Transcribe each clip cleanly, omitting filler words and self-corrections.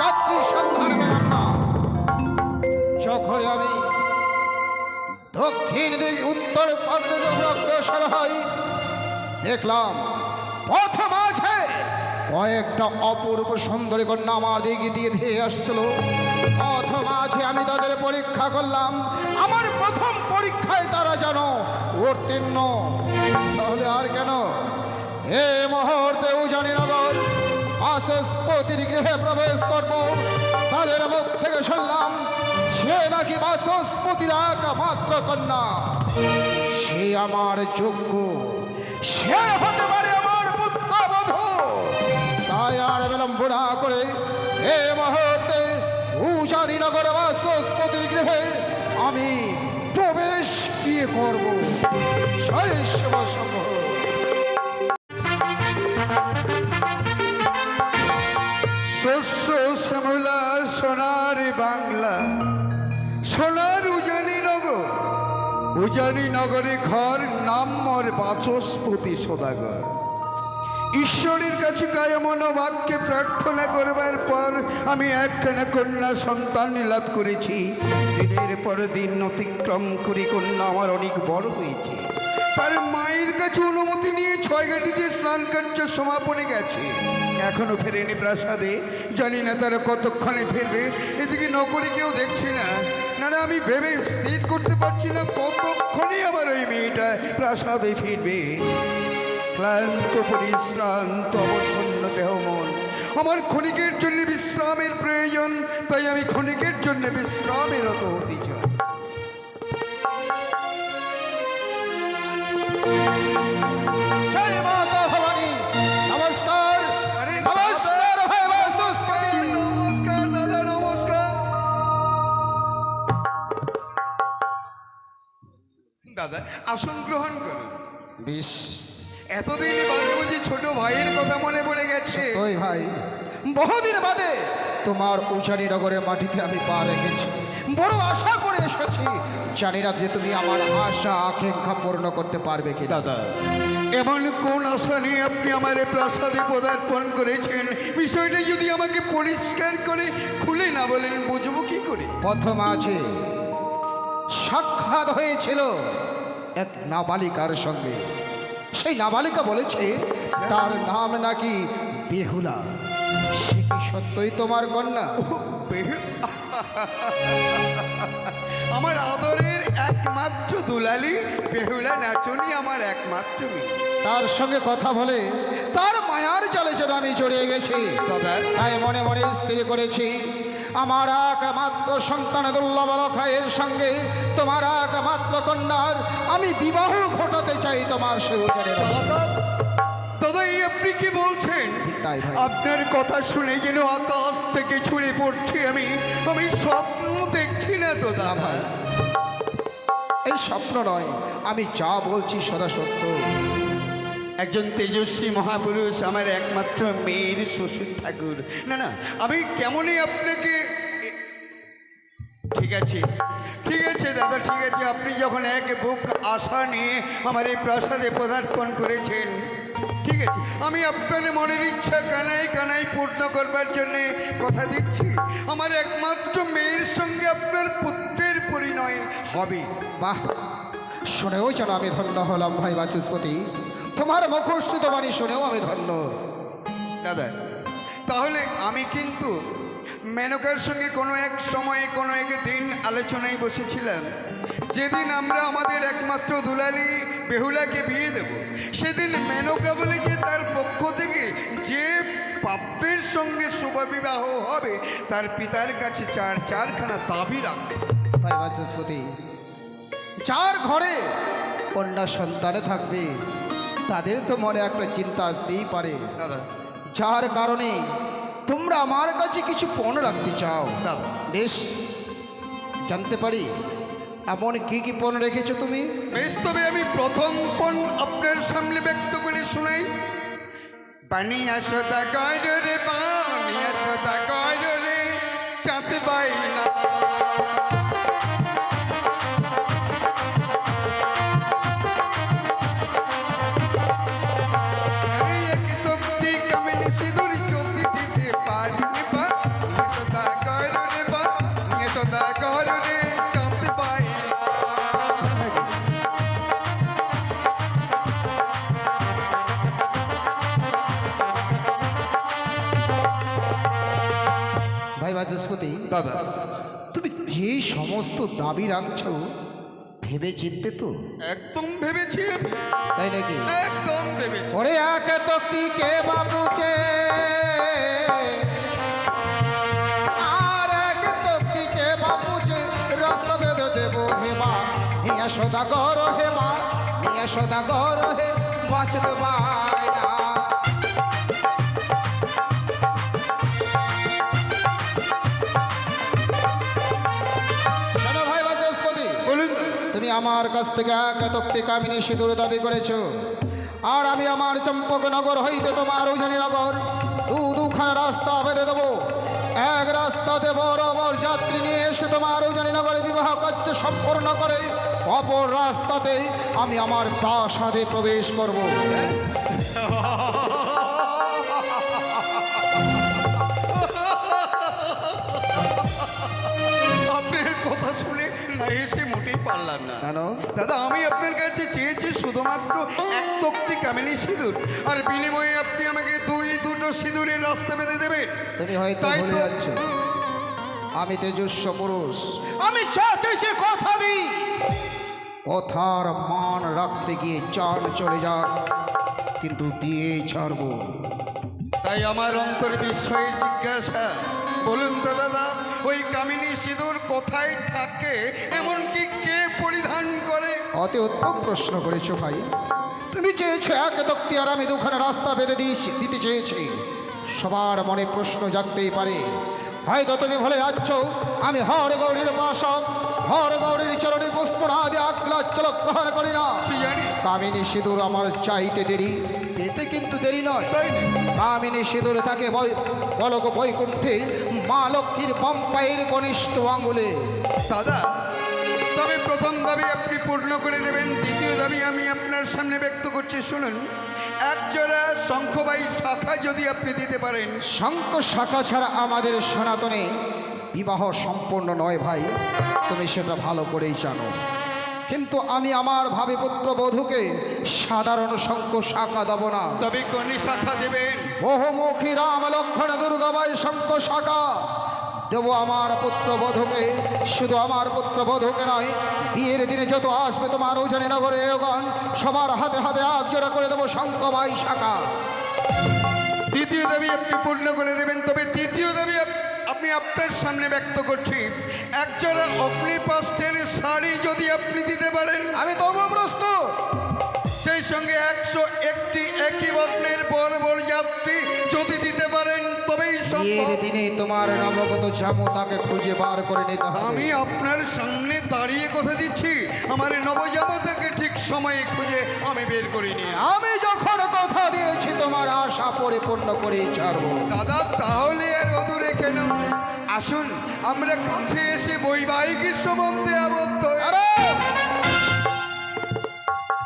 রাত্রি সন্ধান পেলাম না। যখন আমি দক্ষিণ দিক উত্তর পার্শ্বে যখন অগ্রসর হই, দেখলাম পথ মাঝে কয়েকটা অপূর্ব সুন্দরী কন্যা আমার দিকে দিয়ে ধেয়ে আসছিল। পথ মাঝে আমি তাদের পরীক্ষা করলাম। আমার প্রথম পরীক্ষায় তারা যেন উত্তীর্ণ। তাহলে আর কেন এ মুহূর্তে উজানিনগর বাচস্পতির গৃহে প্রবেশ করব। তাদের মুখ থেকে শুনলাম সে নাকি বাচস্পতির একমাত্র কন্যা, সে আমার যোগ্য, সে হতে পারে আমার পুত্রবধূ। তাই আর বিলম্ব না করে এ মুহূর্তে উজানিনগর বাচস্পতির গৃহে আমি প্রবেশ গিয়ে করব। শস্য শ্যামলা সোনার বাংলা, সোনার উজানিনগর, উজানিনগরে ঘর, নাম মোর বাচস্পতি সদাগর। ঈশ্বরের কাছে কায়মন বাক্যে প্রার্থনা করবার পর আমি একখানা কন্যা সন্তান লাভ করেছি। দিনের পর দিন অতিক্রম করে কন্যা আমার অনেক বড় হয়েছে। তার মায়ের কাছে অনুমতি নিয়ে 6 ঘাটিতে স্নান কার্য সমাপনে গেছে, এখনো ফেরেনি প্রাসাদে। জানি না তারা কতক্ষণে ফিরবে। এদিকে নকরি কেউ দেখছি না। না না, আমি ভেবে স্থির করতে পারছি না কতক্ষণে আমার ওই মেয়েটা প্রাসাদে ফিরবে। ক্লান্ত পরিশ্রান্ত অবসন্ন দেহ মন, আমার ক্ষণিকের জন্য বিশ্রামের প্রয়োজন। তাই আমি ক্ষণিকের জন্য বিশ্রামেরত হতে চাই। জয় মাতা ভবানী। নমস্কার। নমস্কার ভাই বাচস্পতি। নমস্কার দাদা, নমস্কার। দাদা আসন গ্রহণ করুন। বেশ, এতদিন বাদে বুঝি ছোট ভাইয়ের কথা মনে পড়ে গেছে। ওই ভাই, বহুদিন বাদে তোমার উজানিনগরের মাটিতে আমি পা রেখেছি। বড় আশা করে এসেছি, জানি না যে তুমি আমার আশা আকাঙ্ক্ষা পূর্ণ করতে পারবে কি। দাদা, এমন কোন আশা নিয়ে আপনি আমার এই প্রাসাদে পদার্পণ করেছেন, বিষয়টা যদি আমাকে পরিষ্কার করে খুলে না বলেন বুঝবো কি করে? প্রথম আছে সাক্ষাৎ হয়েছিল এক নাবালিকার সঙ্গে। সেই নাবালিকা বলেছে তার নাম নাকি বেহুলা। সে কি সত্যই তোমার কন্যা? আমার আদরের একমাত্র দুলালি বেহুলা নাচনি আমার একমাত্র মেয়ে। তার সঙ্গে কথা বলে তার মায়ার জালে যেন আমি জড়িয়ে গেছি। দাদা, তাই মনে মনে স্থির করেছি আমার একমাত্র সন্তান দুর্লভলখায়ের সঙ্গে তোমার একমাত্র কন্যার আমি বিবাহ ঘটাতে চাই তোমার সে উজানের। দাদা, এই আপনি কি বলছেন? তাই ভাই, আপনার কথা শুনে যেন আকাশ থেকে ছুঁড়ে পড়ছি। আমি স্বপ্ন দেখছি না তো দাদা। ভাই, এই স্বপ্ন নয়, আমি যা বলছি সদা সত্য। একজন তেজস্বী মহাপুরুষ আমার একমাত্র মেয়ের শ্বশুর ঠাকুর। না না, আমি কেমনই আপনাকে ঠিক আছে ঠিক আছে দাদা, ঠিক আছে। আপনি যখন এক বুক আশা নিয়ে আমার এই প্রাসাদে পদার্পণ করেছেন, ঠিক আছে, আমি আপনার মনের ইচ্ছা কানাই কানাই পূর্ণ করবার জন্যে কথা দিচ্ছি। আমার একমাত্র মেয়ের সঙ্গে আপনার পুত্রের পরিণয় হবে। বাহ, শুনেও যেন আমি ধন্য হলাম ভাই বাচস্পতি। তোমার মুখস্থিত বাণী শুনেও আমি ধন্য। দাদা, তাহলে আমি কিন্তু মেনকার সঙ্গে কোনো এক সময়ে কোনো এক দিন আলোচনায় বসেছিলাম। যেদিন আমরা আমাদের একমাত্র দুলালি বেহুলাকে বিয়ে দেব, সেদিন মেনকা বলেছে তার পক্ষ থেকে যে পাত্রের সঙ্গে শুভবিবাহ হবে তার পিতার কাছে চারখানা দাবি রাখবে। ভাই বাচস্পতি, যার ঘরে কন্যা সন্তানে থাকবে তাদের তো মনে একটা চিন্তা আসতেই পারে, দাদা, যার কারণে তোমরা আমার কাছে কিছু পণ রাখতে চাও। দাদা, বেশ, জানতে পারি এমন কি কি পণ রেখেছো তুমি? বেশ, তবে আমি প্রথম পণ আপনার সামনে ব্যক্ত করে শোনাই। বানিয়া সদা কয় রে, বানিয়া সদা কয় রে, চাঁদ পাই না। এক তক্তি কামিনী সিঁদুর চোখে দিতে পারি বা, কারণে জানতে পাই না। ভাই বাচস্পতি, দাদা, তুমি যে সমস্ত দাবি রাখছো ভেবে চিনতে তো, একদম ভেবেছি আমি, তাই নাকি? একদম ভেবেছি। ওরে এক তক্তি কে বাপুচে আর এক তক্তি কে বাপুচে রাস্তা বেঁধে দেবো হেমা নিয়ে সদাগর হেমা নিয়ে সদাগর হে বাঁচতে পায় না। শোনো ভাই বাচস্পতি, বলুন। তুমি আমার কাছ থেকে এক তক্তি কামিনী সিঁদুর দাবি করেছো, আর আমি আমার চম্পকনগর হইতে তোমার উজানিনগর দুখানা রাস্তা বেঁধে দেবো। এক রাস্তাতে বরাবর যাত্রী নিয়ে এসে তোমার উজানিনগরে বিবাহ কার্য সম্পন্ন করে, অপর রাস্তাতে আমি আমার প্রাসাদে প্রবেশ করব। আপনার কথা শুনে না এসে মোটেই পারলাম না। কেন? দাদা, আমি আপনার কাছে চেয়েছি শুধুমাত্র এক তক্তি কামিনী সিঁদুর, আর বিনিময়ে আপনি আমাকে দুটো সিঁদুরের রাস্তা বেঁধে দেবেন। তুমি হয়তো তাই ভুলে তো। যাচ্ছ, আমি তেজস্ব পুরুষ, আমি চাইছি কথা দিই, কথার মান রাখতে গিয়ে চান চলে যাক, কিন্তু দিয়ে ছাড়বো। তাই আমার অন্তর বিস্ময়ের জিজ্ঞাসা, বলুন তো দাদা, ওই কামিনী সিঁদুর কোথায় থাকে, এমনকি কে পরিধান করে? অতি উত্তম প্রশ্ন করেছো ভাই। তুমি চেয়েছো এক তক্তি, আর আমি দুখানা রাস্তা বেঁধে দিতে চেয়েছি। সবার মনে প্রশ্ন জাগতেই পারে, হয়তো তুমি ভুলে যাচ্ছ আমি হর গৌরীর উপাসক, হর গৌরীর চরণে পুষ্পনা দিয়ে আকলাচলক প্রহার করি না। সে জানি, কামিনী সিঁদুর আমার চাইতে দেরি, পেতে কিন্তু দেরি নয়। তাই না? কামিনী সিঁদুর থাকে বলক বৈকুণ্ঠে মা লক্ষ্মীর পম্পায়ের কনিষ্ঠ আঙুলে। দাদা, তবে প্রথম দাবি আপনি পূর্ণ করে দেবেন। দ্বিতীয় দাবি আমি আপনার সামনে ব্যক্ত করছি, শুনুন। একজোড়া শঙ্খবাই শাখা যদি আপনি দিতে পারেন। শঙ্খ শাখা ছাড়া আমাদের সনাতনে বিবাহ সম্পূর্ণ নয় ভাই, তুমি সেটা ভালো করেই জানো। কিন্তু আমি আমার ভাবি পুত্র বধূকে সাধারণ শঙ্খ শাখা দেব না, তবে কোন শাখা দেবেন? বহুমুখী রাম লক্ষ্মণ দুর্গাবাই শঙ্খ শাখা দেবো আমার পুত্র বধূকে। শুধু আমার পুত্র বধূকে নয়, বিয়ের দিনে যত আসবে তোমার উজানিনগরে এগণ সবার হাতে হাতে এক জোড়া করে দেবো শঙ্খবাই শাখা। দ্বিতীয় দাবি আপনি পূর্ণ করে দেবেন। তবে তৃতীয় দাবি আমি আপনার সামনে ব্যক্ত করছি, একজোড়া অগ্নিপাস্টের শাড়ি যদি আপনি দিতে পারেন। আমি তবুও প্রস্তুত। সেই সঙ্গে 101টি একই বর্ণের বর্বর যাত্রী যদি দিতে পারেন তবেই সম্ভব। বিয়ের দিনে তোমার নবগত জামু তাকে খুঁজে বার করে নিতে হবে। আমি আপনার সামনে দাঁড়িয়ে কথা দিচ্ছি, আমার নবজাতককে ঠিক সময়ে খুঁজে আমি বের করে নিয়ে আমি যখন কথা দিয়েছি তোমার আশা পরিপূর্ণ করেই ছাড়বো। দাদা, তাহলে আর অদূরে কেন, আসুন আমরা কাছে এসে বৈবাহিক সম্বন্ধে আবদ্ধ হই। আরে!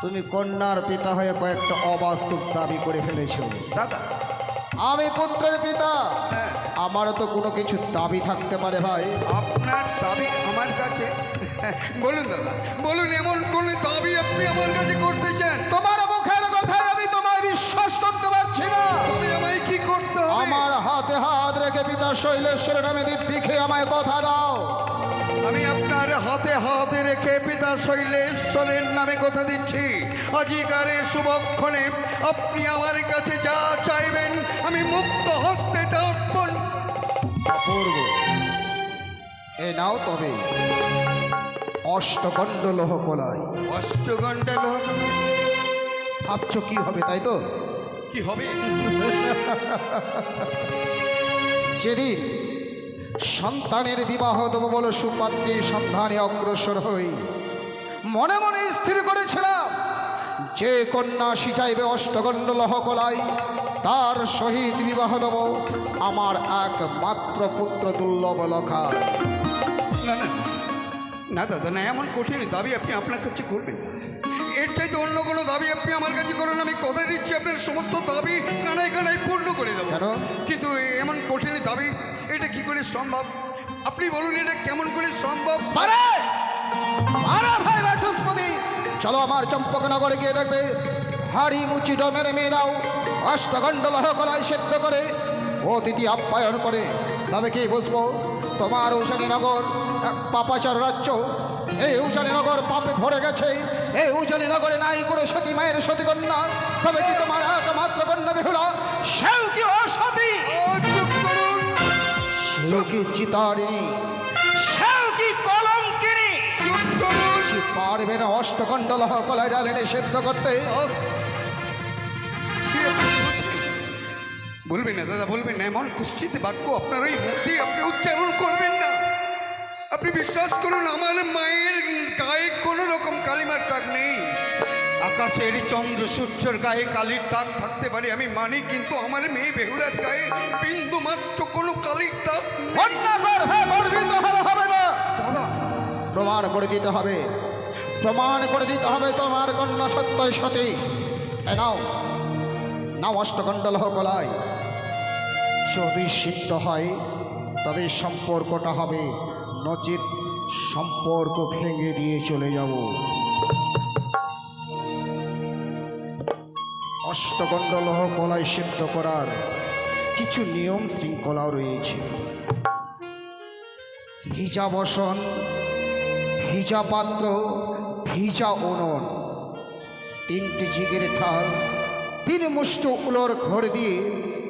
তুমি কন্যার পিতা হয়ে কয়েকটা অবাস্তব দাবি করে ফেলেছো। দাদা, আমি পুত্রের পিতা, হ্যাঁ, আমারও তো কোনো কিছু দাবি থাকতে পারে ভাই। আপনার দাবি আমার কাছে, বলুন দাদা, বলুন এমন কোন দাবি আপনি আমার কাছে করতে চান? তোমার মুখের কথায় আমি তোমায় বিশ্বাস করতে পারছি না। তবে আমায় কি করতে হবে? আমার হাতে হাত রেখে পিতা শৈলেশ্বরের নামে দিব্যি খেয়ে আমায় কথা দাও। আমি আপনার হাতে হাতে রেখে পিতা শৈলেশ্বরের নামে কথা দিচ্ছি, আজিকারে শুভক্ষণে আপনি আমার কাছে যা চাইবেন আমি মুক্ত হস্তে তা অর্পণ। অপূর্ব, এ নাও তবে অষ্টকণ্ড লোহ কলাই। অষ্টগণ্ডা লোক ভাবছো কি হবে, তাই তো? কি হবে? যেদিন সন্তানের বিবাহ দেবো বলে সুপাত্রীর সন্ধানে অগ্রসর হই, মনে মনে স্থির করেছিলাম যে কন্যা সিচাইবে অষ্টগণ্ড লহকলাই তার সহিত বিবাহ দেব আমার একমাত্র পুত্র দুর্লভ লখা। না না না দাদা, না, এমন কঠিন দাবি আপনি আপনার কাছে করবেন না। এর চাইতে অন্য কোনো দাবি আপনি আমার কাছে করুন, আমি কথা দিচ্ছি আপনার সমস্ত দাবি কানায় কানায় পূর্ণ করে দেবো। কেন? কিন্তু এমন কঠিন দাবি এটা কি করে সম্ভব? আপনি আপনি বলুন এটা কেমন করে সম্ভব? পারে পারে ভাই বাচস্পতি, চলো আমার চম্পকনগরে গিয়ে দেখবে হাড়ি মুচি ডমের মেয়েরাও অষ্টগণ্ডলহ কলাই সেদ্ধ করে অতিথি আপ্যায়ন করে। তবে কি বুঝবো তোমার উজানিনগর এক পাপাচার রাজ্য। এই উজানিনগর পাপে ভরে গেছে। এই উজানিনগরে নাই কোনো সতী মায়ের সতী কন্যা। তবে কি তোমার একমাত্র কন্যা বেহুলা সেও কি অসতী? চুপ করুন। সেও কি চিতারিণী? সেও কি কলঙ্কিনী? চুপ করুন। সে পারবে না অষ্টকণ্ডলহ কলাই ডালিনে সেদ্ধ করতে। বলবেন না দাদা, বলবেন না। এমন কুষ্ঠিতে বাক্য আপনার ওই মুখে আপনি উচ্চারণ করবেন না। আপনি বিশ্বাস করুন, আমার মায়ের গায়ে কোনো রকম কালিমার দাগ নেই। আকাশের চন্দ্র সূর্যের গায়ে কালির দাগ থাকতে পারে আমি মানি, কিন্তু আমার মেয়ে বেহুলার গায়ে বিন্দু মাত্র কোনো কালির দাগ নেই। কন্যা গর্ভে গর্বিত হলে হবে না, দাদা, প্রমাণ করে দিতে হবে। প্রমাণ করে দিতে হবে তোমার কন্যা সত্যই সতী। এ নাও নাও অষ্টকণ্ডলহ কলাই। যদি সিদ্ধ হয় তবে সম্পর্কটা হবে, নচিত সম্পর্ক ভেঙে দিয়ে চলে যাব। অষ্টকণ্ডলহ কলাই সিদ্ধ করার কিছু নিয়ম শৃঙ্খলাও রয়েছে। ভিজা বসন, ভিজা পাত্র, ভিজা উনুন, 3টি জিগের ঠাল, 3 মুষ্ট উলোর ঘর দিয়ে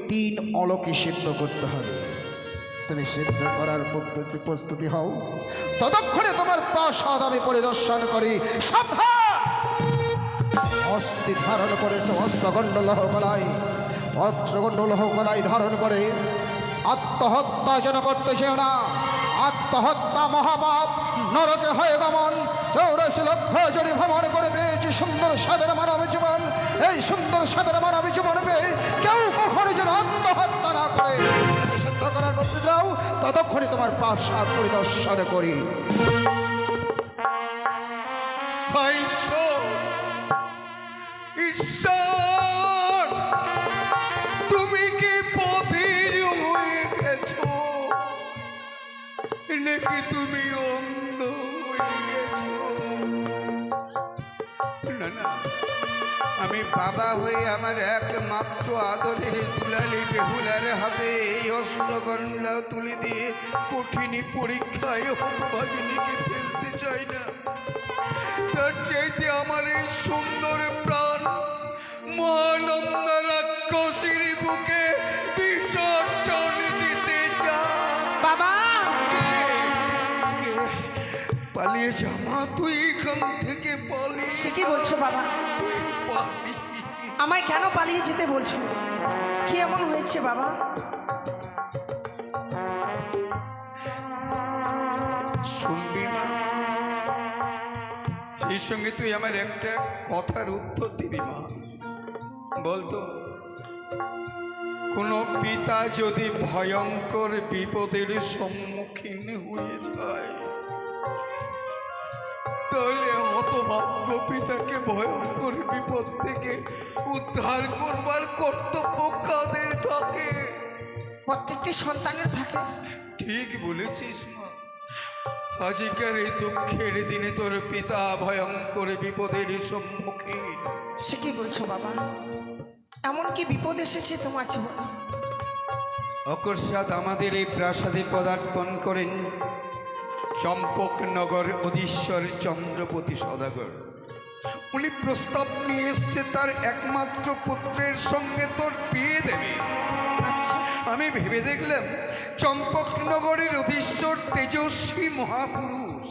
3 অলকে সিদ্ধ করতে হবে। তুমি সিদ্ধ করার প্রস্তুতি হও, ততক্ষণে তোমার প্রাসাদ আমি পরিদর্শন করি। সাবধান! অস্থি ধারণ করেছে অষ্টগণ্ডলহ কলাই। অষ্টগণ্ডলহ কলাই ধারণ করে আত্মহত্যা যেন করতে চেও না। আত্মহত্যা মহাপাপ, নরকে হয়ে গমন। 84 লক্ষ জনে ভ্রমণ করে পেয়েছি সুন্দর সাদের মানব জীবন। এই সুন্দর সাদের মানব জীবন পেয়ে কেউ কখনো যেন আত্মহত্যা না করে। সিদ্ধ করার প্রস্তুতি যাও, ততক্ষণে তোমার প্রাসাদ পরিদর্শন করি। ঈশ্বর, ঈশ্বর, তুমি কি পথের হয়ে গেছো নাকি তুমি অন্ধ হয়ে গেছো? না না, আমি বাবা হয়ে আমার একমাত্র আদরের দুলালি বেহুলার হাতে এই অষ্টগণ্ডা তুলে দিয়ে কঠিন পরীক্ষায় হতভাগিনীকে ফেলতে চাই না। তার চাইতে আমার এই সুন্দর প্রাণ মহানন্দ রাক্ষসীর বুকে বিসর্জন দিতে চাই। বাবা, পালিয়ে যা মা, তুই এখান থেকে পালিয়ে সে কি বলছো বাবা? পালিয়ে আমায় কেন পালিয়ে যেতে বলছো? কি এমন হয়েছে বাবা? শুনবি মা, সেই সঙ্গে তুই আমার একটা কথার উত্তর দিবি মা। বলতো, কোনো পিতা যদি ভয়ঙ্কর বিপদের সম্মুখীন হয়ে যায়, তাহলে হতভাগ্য পিতাকে ভয়ঙ্কর বিপদ থেকে উদ্ধার করবার কর্তব্য কাদের থাকে? প্রত্যেকটি সন্তানের থাকে। ঠিক বলেছিস মা। আজিকার এই দুঃখের দিনে তোর পিতা ভয়ঙ্কর বিপদের সম্মুখীন। সে কি বলছো বাবা? এমন কি বিপদ এসেছে তোমার জীবনে? অকস্মাৎ আমাদের এই প্রাসাদে পদার্পণ করেন চম্পকনগর অধীশ্বর চন্দ্রপতি সদাগর। উনি প্রস্তাব নিয়ে এসছে তার একমাত্র পুত্রের সঙ্গে তোর বিয়ে দেবে। আচ্ছা, আমি ভেবে দেখলাম চম্পকনগরের অধীশ্বর তেজস্বী মহাপুরুষ,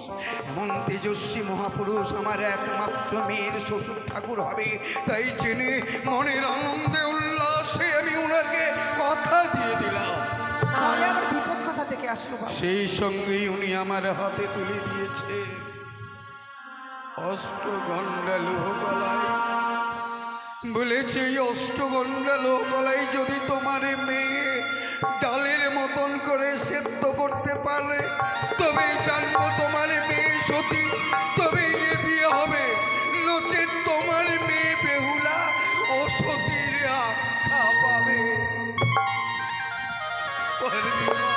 এমন তেজস্বী মহাপুরুষ আমার একমাত্র মেয়ের শ্বশুর ঠাকুর হবে। তাই জেনে মনের আনন্দে উল্লাসে আমি ওনাকে কথা দিয়ে দিলাম। তাহলে আবার বিপদ কোথা থেকে আসলো বাবা? সেই সঙ্গেই উনি আমার হাতে তুলে দিয়েছে অষ্টগণ্ডা লোহকলাই। বলেছে এই অষ্টগণ্ডা লোহকলাই যদি তোমার মেয়ে ডালের মতন করে সেদ্ধ করতে পারে, তবে জানবো তোমার মেয়ে সতী, তবে এ বিয়ে হবে। নচেত তোমার মেয়ে বেহুলা অসতীর আখ্যা পাবে। পারবি না?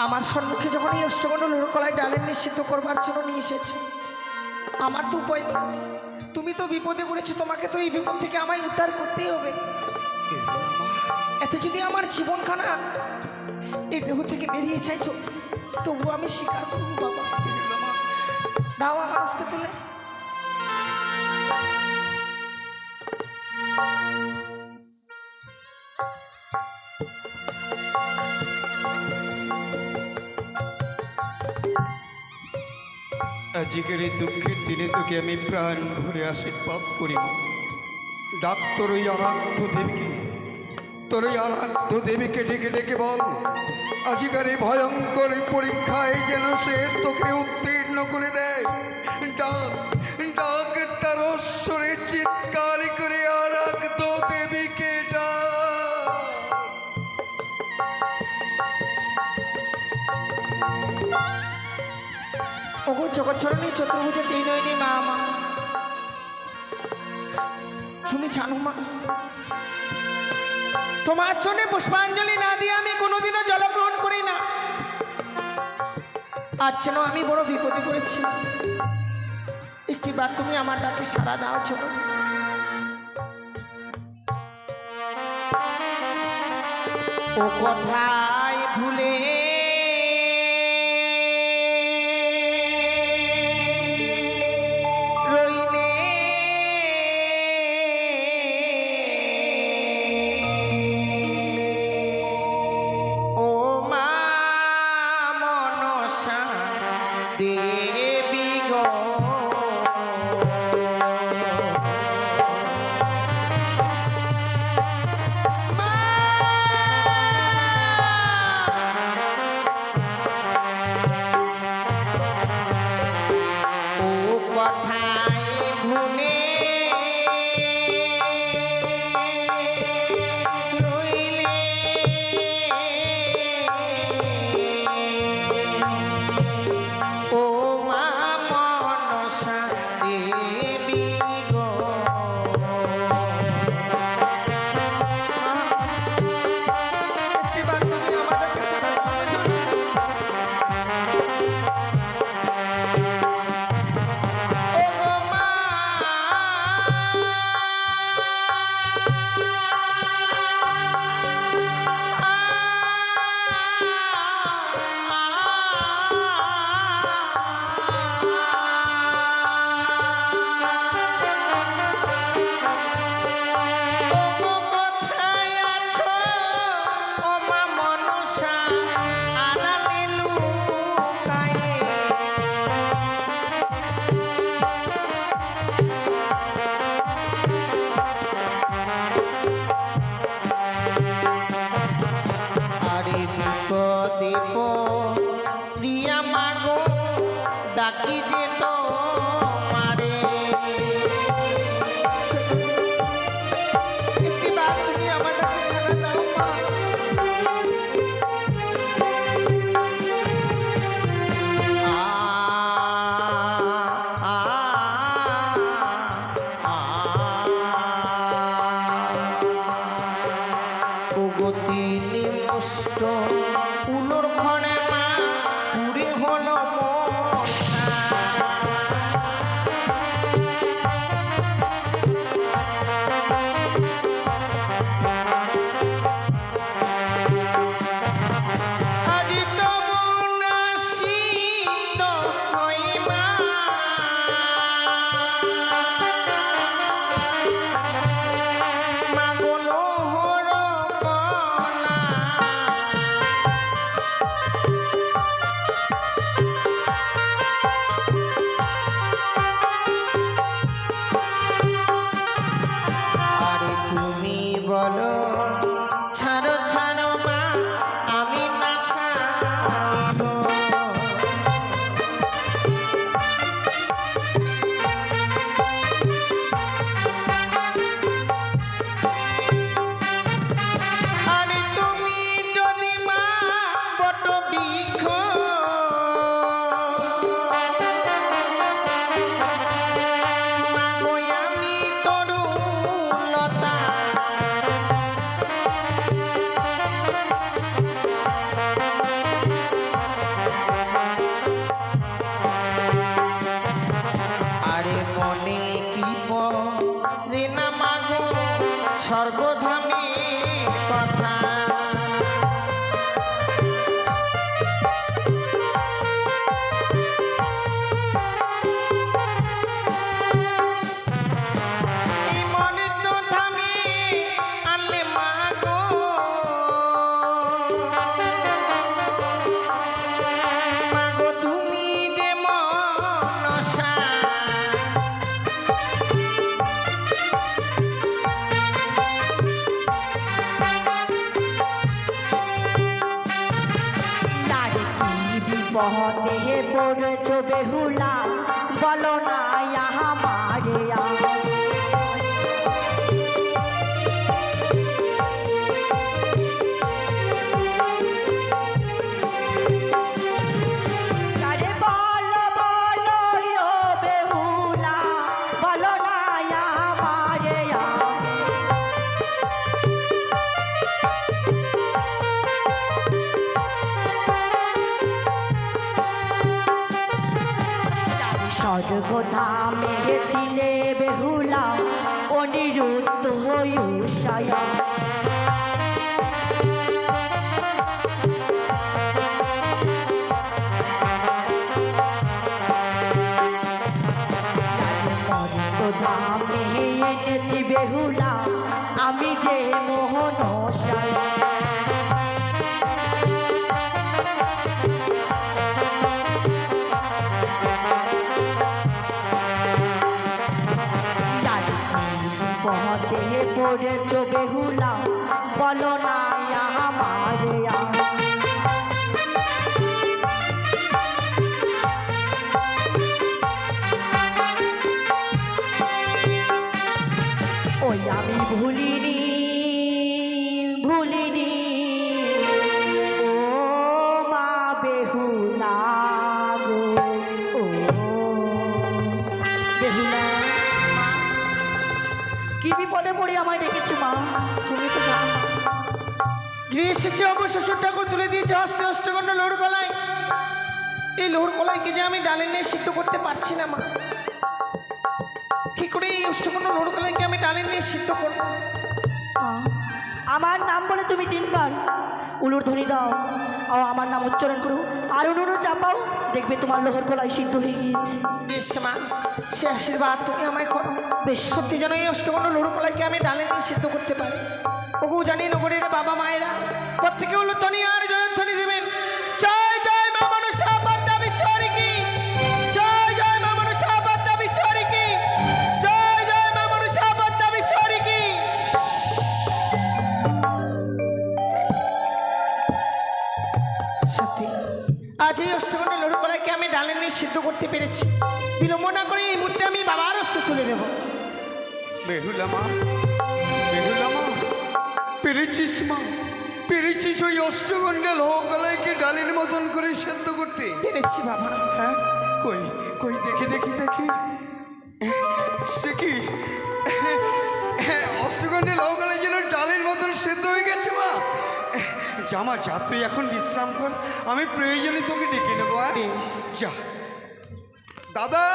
আমার সম্মুখে যখন এই অষ্টগণ্ড লোহকলায় ডালের নিষিদ্ধ করবার জন্য নিয়ে এসেছো, আমার তো উপায় নেই। তুমি তো বিপদে পড়েছো, তোমাকে তো এই বিপদ থেকে আমায় উদ্ধার করতেই হবে। এতে যদি আমার জীবনখানা এই দেহ থেকে বেরিয়ে যায় তো তবু আমি স্বীকার করবো বাবা। দাও আমার হস্তে তুলে। আজকের এই দুঃখের দিনে তোকে আমি প্রাণ ভরে আশীর্বাদ করি। ডাক্তার ওই আরাধ্য দেবীকে, তোর ওই আরাধ্য দেবীকে ডেকে ডেকে বল আজকের এই ভয়ঙ্কর পরীক্ষায় যেন সে তোকে উত্তীর্ণ করে দেয়। ডাক ডাক তার স্বরে চিৎকার করে আরাধ্য দেবীকে ডাক। ওগো জগৎছরণী চতুর্ভুজে তিনয়নী মা, মা তুমি জানো মা, তোমার জন্য পুষ্পাঞ্জলি না দিয়ে আমি কোনোদিনও জলগ্রহণ করি না। আজ যেন আমি বড় বিপদে পড়েছি, একটিবার তুমি আমার ডাকে সাড়া দাও ছোট। ও কোথায় ভুলে রইলে ও মা মনসা দেবী গো, ডাকি দে তো মারে, একটিবার তুমি আমার ডাকে সাড়া দাও মা। গতি নিমষ্ট উলোর ঘরে মা পুরে হলো বিপদে পড়েছ বেহুলা বলো না আমারে আরে বলো বলো ও বেহুলা বলো না আমারে স্বর্গধামে ছিলে বেহুলা অনিরুদ্ধ হইয়া স্বর্গধামে এনেছি বেহুলা আমি যে মোহনশায় পথে পড়েছ বেহুলা বলো না আমারে ওই আমি ভুলিনি ভুলিনি ও মা বেহুলা গো ও বেহুলা কি বিপদে পড়ে আমায় ডেকেছো মা তুমি তো জানো না। গৃহে এসেছে অবশ্য শ্বশুর ঠাকুর তুলে দিয়েছে হস্তে অষ্টগণ্ড লোহর গলায়। এই লোহর গলাইকে যে আমি ডালে নিয়ে সিদ্ধ করতে পারছি না মা। ঠিক করে এই অষ্টগণ্ড লোহর গলাইকে আমি ডালে নিয়ে সিদ্ধ করবো। মা, আমার নাম বলে তুমি 3 বার উলুর ধ্বনি দাও আর আমার নাম উচ্চারণ করো আর উনুনও চাপাও দেখবে তোমার লোহর গলায় সিদ্ধ হয়ে গিয়েছে। বেশ মা, সে আশীর্বাদ তুমি আমায় করো। বেশ সত্যি যেন এই অষ্টগণ্ড লোহর গলাইকে আমি ডালে নিয়ে সিদ্ধ করতে পারি। ওগো জানি নগরের বাবা মায়েরা প্রত্যেকে উলুধ্বনি আর জয়ধ্বনি দেবেন। জয় জয় মা মনসা পদ্মা বিশ্বরী কি, জয় জয় মা মনসা পদ্মা বিশ্বরী কি, জয় জয় মা মনসা পদ্মা বিশ্বরী কি। সত্যি আজ এই অষ্টগণ্ড লোহর গলাইকে আমি ডালে নিয়ে সিদ্ধ করতে পেরেছি। বিলম্ব না করে এই মুহূর্তে আমি বাবার হস্তে তুলে দেবো। বেহুলা মা, বেহুলা মা, পেরেছিস মা, পেরেছিস ওই অষ্টগণ্ডে লোহকলাইকে ডালের মতন করে সেদ্ধ করতে? পেরেছি বাবা। হ্যাঁ, কই কই দেখি দেখি দেখি, সে কি অষ্টগণ্ডে লোহকলাই যেন ডালের মতন সেদ্ধ হয়ে গেছে মা। জামা যা, তুই এখন বিশ্রাম কর, আমি প্রয়োজনে তোকে ডেকে নেবো। বেশ। যা। দাদা,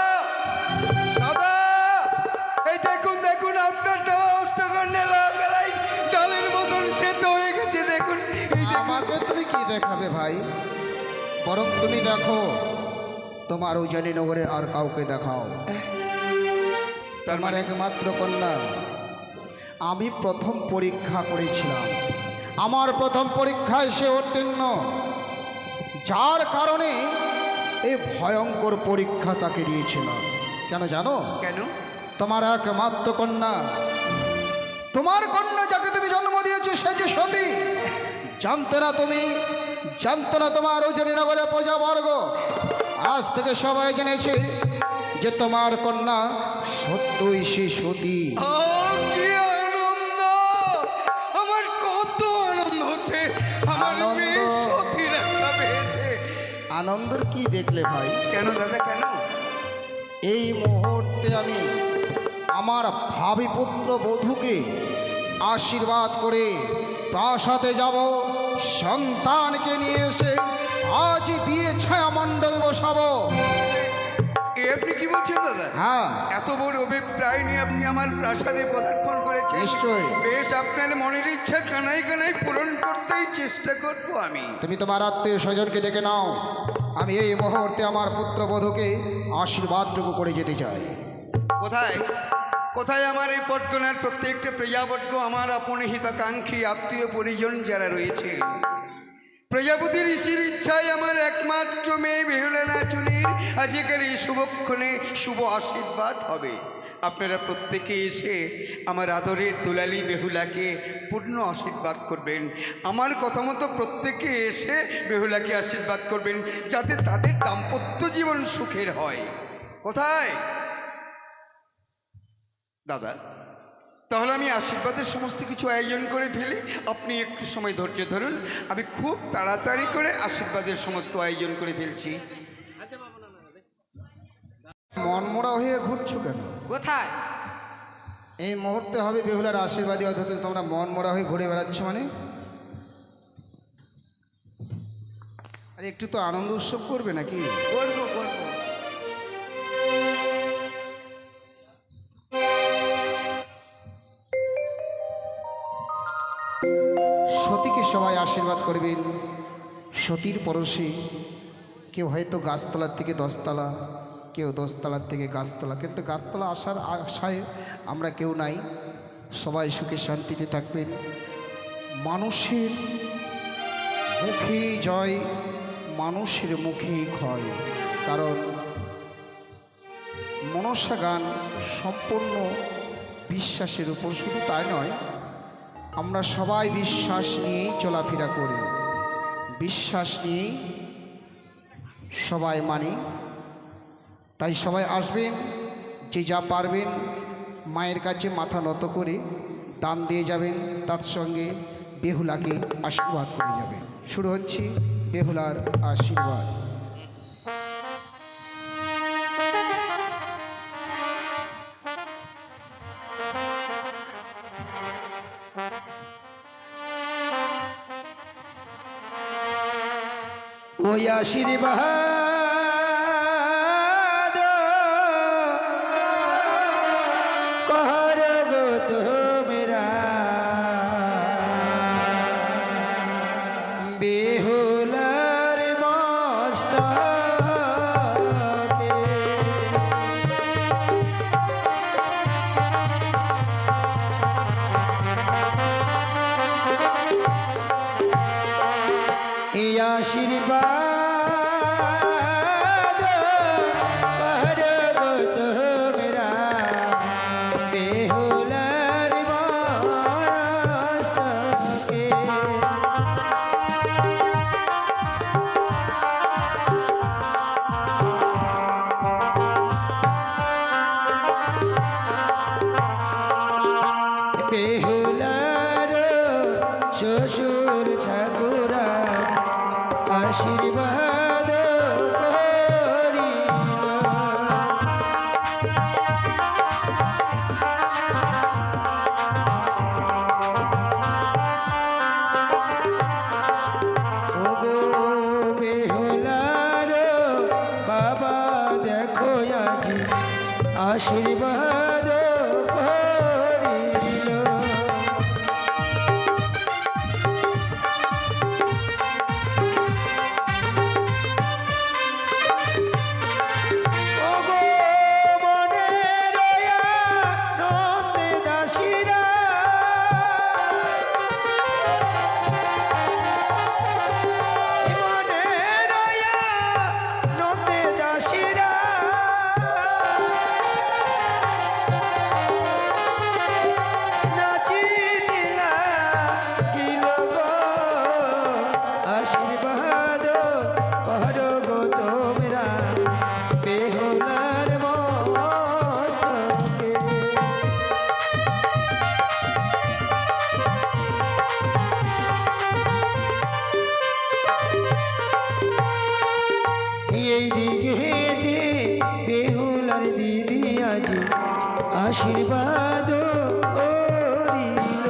দাদা, এই দেখুন দেখুন, আপনার দেওয়া অষ্টগণ্ডে লোহকলাই ডালের মতন সেদ্ধ হয়ে গেছে। দেখুন এই দেখুন। আমাকে তুমি কি দেখাবে ভাই? বরং তুমি দেখো তোমার উজানি নগরের আর কাউকে দেখাও। তোমার একমাত্র কন্যা আমি প্রথম পরীক্ষা করেছিলাম, আমার প্রথম পরীক্ষায় সে উত্তীর্ণ, যার কারণে এই ভয়ঙ্কর পরীক্ষা তাকে দিয়েছিলাম। কেন জানো? কেন? তোমার একমাত্র কন্যা, তোমার কন্যা যাকে তুমি জন্ম দিয়েছো সে যে সতী, জানতে না তুমি, জানতে না তোমার উজানিনগরের প্রজাবর্গ। আজ থেকে সবাই জেনেছে যে তোমার কন্যা সত্যই সে সতী। কি আনন্দ! আমার কত আনন্দ হচ্ছে, আমার আনন্দ? মেয়ে সতী দেখা পেয়েছে। আনন্দের কি দেখলে ভাই? কেন দাদা, কেন? এই মুহূর্তে আমি আমার ভাবী পুত্র বধূকে আশীর্বাদ করে প্রাসাদে যাব, সন্তানকে নিয়ে এসে আজ বিয়ে ছায়া মণ্ডপে বসাবো। এ আপনি কি বলছেন দাদা? হ্যাঁ, এত বড় অভিপ্রায় নিয়ে আপনি আমার প্রাসাদে পদার্পণ করেছেন। নিশ্চয়ই। বেশ, আপনার মনের ইচ্ছা কানাই কানাই পূরণ করতেই চেষ্টা করব আমি। তুমি তোমার আত্মীয় স্বজনকে ডেকে নাও, আমি এই মুহূর্তে আমার পুত্রবধূকে আশীর্বাদটুকু করে যেতে চাই। কোথায় কোথায় আমার এই পটকনার প্রত্যেকটা প্রজাবর্গ, আমার আপন হিতাকাঙ্ক্ষী আত্মীয় পরিজন যারা রয়েছে, প্রজাপতি ঋষির ইচ্ছায় আমার একমাত্র মেয়ে বেহুলা নাচুনির আজকের এই শুভক্ষণে শুভ আশীর্বাদ হবে। আপনারা প্রত্যেকে এসে আমার আদরের দুলালি বেহুলাকে পূর্ণ আশীর্বাদ করবেন। আমার কথা মতো প্রত্যেকে এসে বেহুলাকে আশীর্বাদ করবেন, যাতে তাদের দাম্পত্য জীবন সুখের হয়। কোথায় দাদা? তাহলে আমি আশীর্বাদের সমস্ত কিছু আয়োজন করে ফেলি, আপনি একটু সময় ধৈর্য ধরুন, আমি খুব তাড়াতাড়ি করে আশীর্বাদের সমস্ত আয়োজন করে ফেলছি। মনমরা হয়ে ঘুরছো কেন? কোথায়? এই মুহূর্তে হবে বেহুলার আশীর্বাদী, অথচ তোমরা মনমরা হয়ে ঘুরে বেড়াচ্ছ মানে? আরে একটু তো আনন্দ উৎসব করবে নাকি? করবো করবো। সতীকে সবাই আশীর্বাদ করবেন। সতীর পরশে কেউ হয়তো গাছতলার থেকে দশতলা, কেউ দশতলার থেকে গাছতলা, কিন্তু গাছতলা আসার আশায় আমরা কেউ নাই। সবাই সুখে শান্তিতে থাকবেন। মানুষের মুখে জয়, মানুষের মুখে ক্ষয়। কারণ মনসা গান সম্পূর্ণ বিশ্বাসের উপর, শুধু তাই নয়, আমরা সবাই বিশ্বাস নিয়েই চলাফেরা করি, বিশ্বাস নিয়েই সবাই মানি। তাই সবাই আসবেন, যে যা পারবেন মায়ের কাছে মাথা নত করে দান দিয়ে যাবেন, তার সঙ্গে বেহুলাকে আশীর্বাদ করে যাবেন। শুরু হচ্ছে বেহুলার আশীর্বাদ। ওই আশীর্বাদ কর গো তোমরা বেহুলার মস্তকে। এই আশীর্বাদ বেহুলার শ্বশুর ঠাকুরা আশীর্বাদ করিল। ওগো বেহুলার বাবা দেখো আজি আশীর্বাদ করিল। আশীর্বাদ করো গো তোমরা বেহুলার মস্তকে। এই দিকে বেহুলার দিদি আজ আশীর্বাদ করিল।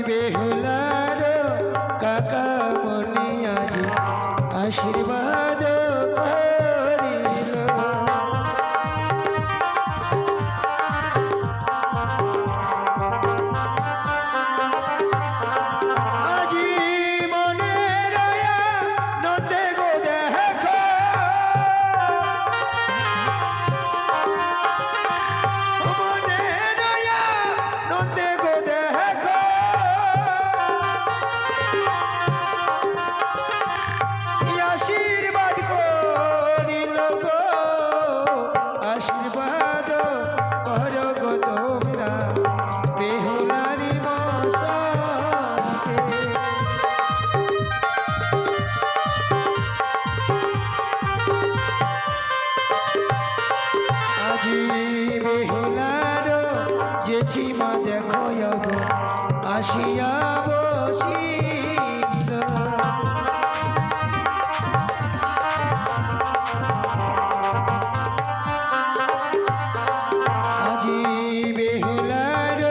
বেহুলার কাকা মনি আজ আশীর্বাদ করিল। আজি মন আজি বেহুলার জেঠিমা দেখো গো আসিয়া বসিল আজি বেহুলার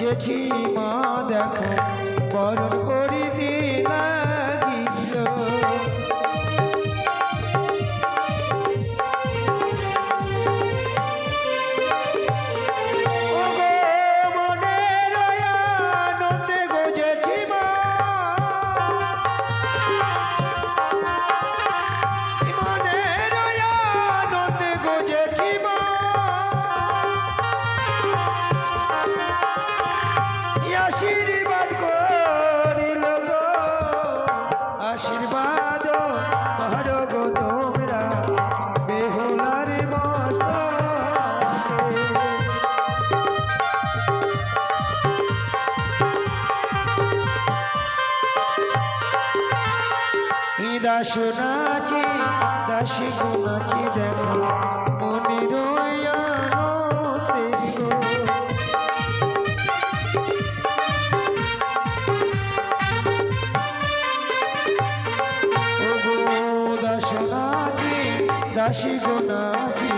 জেঠিমা দেখো বরণ করিতে লাগিল আশীর্বাদ করিল গো আশীর্বাদ করো গো তোমরা বেহুলার মস্তকে দাস নাচি দাসী গো নাচি দেখো মনির দাসী গো নাচি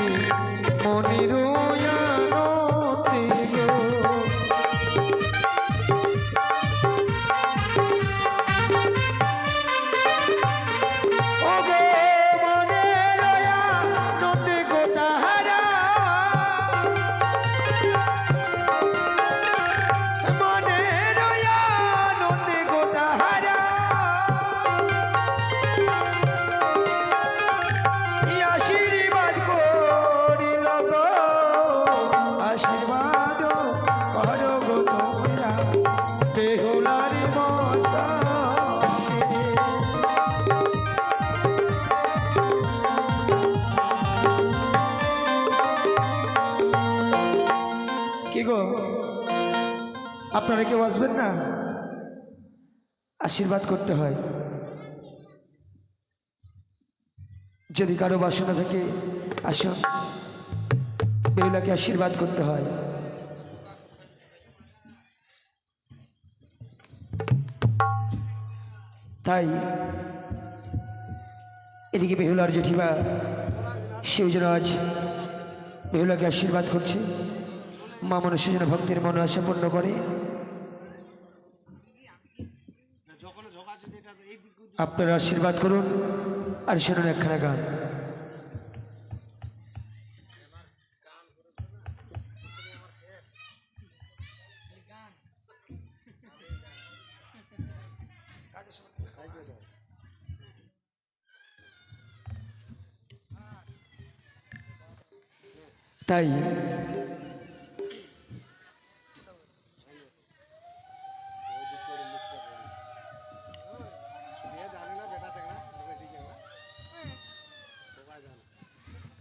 মনির আপনারা কেউ আসবেন না? আশীর্বাদ করতে হয়। যদি কারো বাসনা থাকে আসুন, বেহুলাকে আশীর্বাদ করতে হয়। তাই এদিকে বেহুলার জেঠিমা সেও যেন আজ বেহুলাকে আশীর্বাদ করছে। মা মনসা যেন ভক্তের মনে আশা পূর্ণ করে। আপনারা আশীর্বাদ করুন আর শুনুন একখানা গান। তাই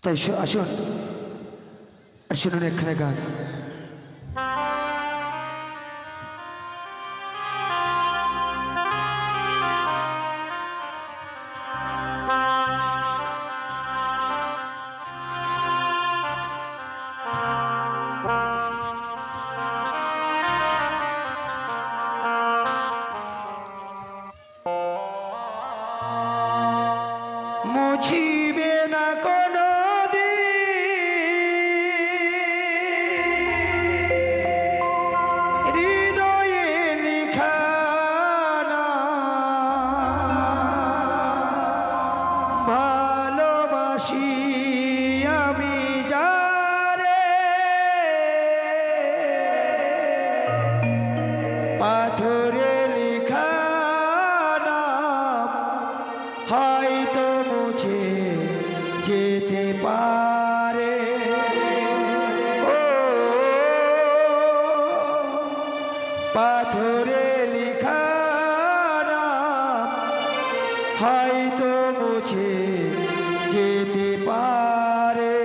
তাই আসুন আর শুনুন একখানে গান। মুছিবে না কোনো হৃদয়ে লিখানা ভালোবাসি আমি যারে পাথরে লিখা নাম হয়তো মুছে যেতে পারে। ও পাথরে লিখা নাম হয়তো মুছে যেতে পারে।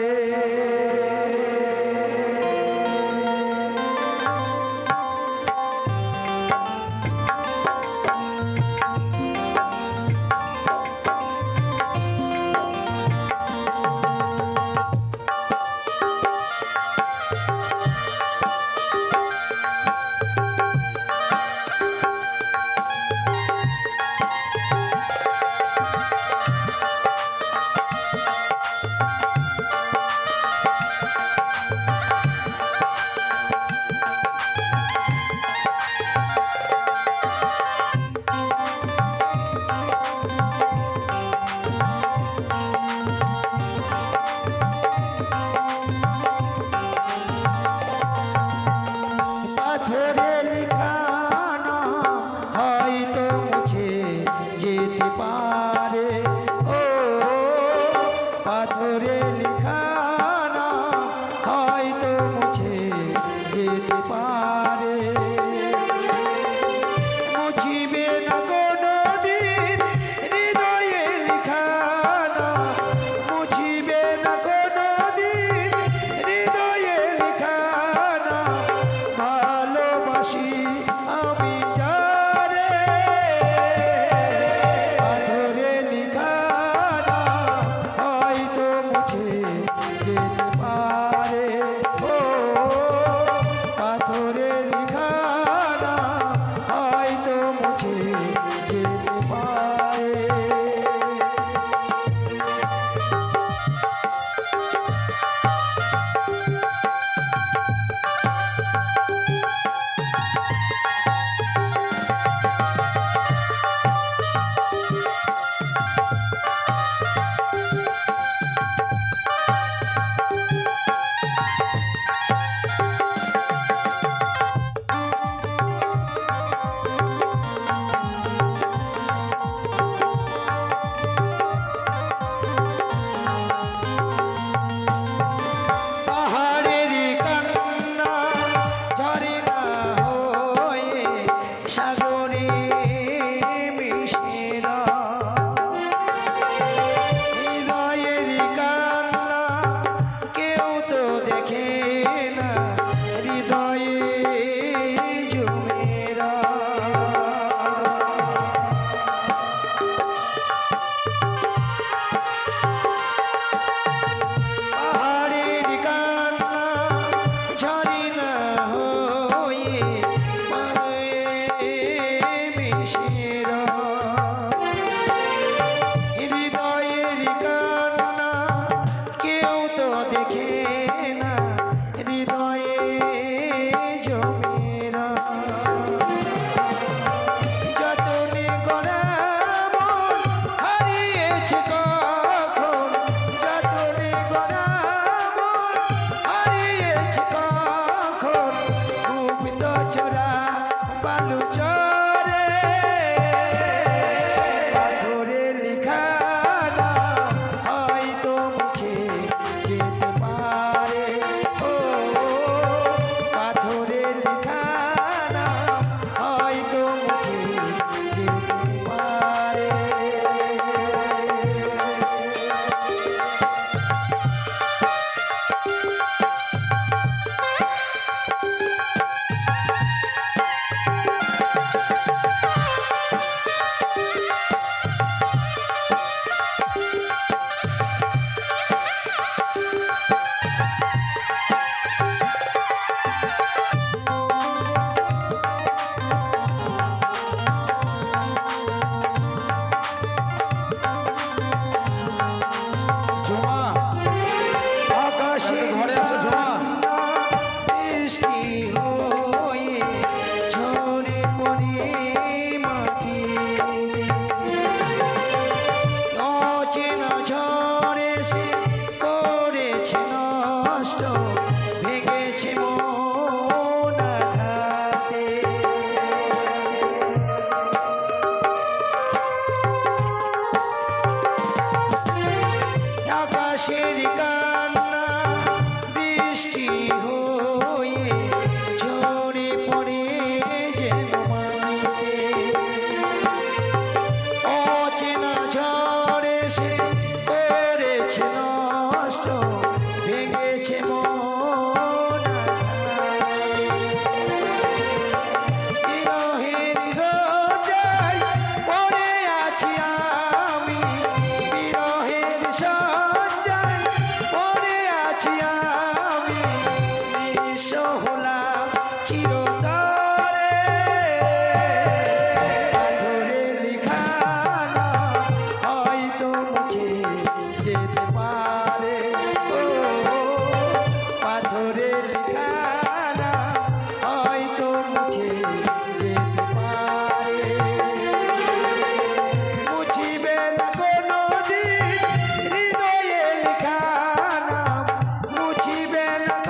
জানা